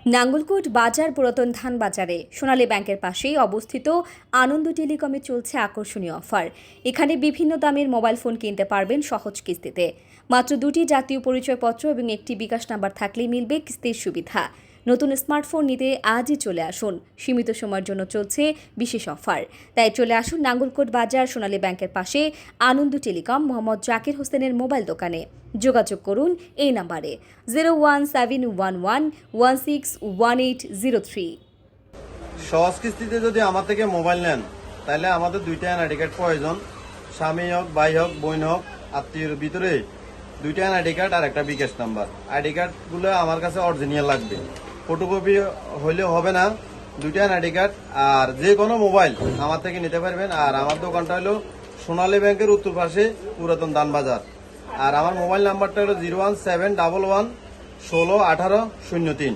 নাঙ্গলকোট বাজার পুরাতন ধান বাজারে সোনালী ব্যাংকের পাশেই অবস্থিত আনন্দ টেলিকমে চলছে আকর্ষণীয় অফার। এখানে বিভিন্ন দামের মোবাইল ফোন কিনতে পারবেন সহজ কিস্তিতে। মাত্র 2টি জাতীয় পরিচয়পত্র এবং একটি বিকাশ নাম্বার থাকলেই মিলবে কিস্তির সুবিধা। নতুন স্মার্টফোন নিতে আজই চলে আসুন। সীমিত সময়ের জন্য চলছে বিশেষ অফার। তাই চলে আসুন নাঙ্গলকোট বাজার সোনালী ব্যাংকের পাশে আনন্দ টেলিকম মোহাম্মদ জাকির হোসেনের মোবাইল দোকানে। যোগাযোগ করুন এই নাম্বারে 01711161803। সহজ কিস্তিতে যদি আমার থেকে মোবাইল নেন তাহলে আমাদের 2টা এনআইডি কার্ড প্রয়োজন। স্বামী হোক, ভাই হোক, বোন হোক, আত্মীয়ের ভিতরে 2টা এনআইডি কার্ড আর একটা বিকাশ নাম্বার। আইডি কার্ডগুলো আমার কাছে অরিজিনাল লাগবে, ফটোকপি হইলেও হবে না। 2টা এনআইডি কার্ড আর যে কোনো মোবাইল আমার থেকে নিতে পারবেন। আর আমার দোকানটা হলো সোনালী ব্যাংকের উত্তর পাশে পুরাতন ধান বাজার। আর আমার মোবাইল নাম্বারটা হলো 01711161803।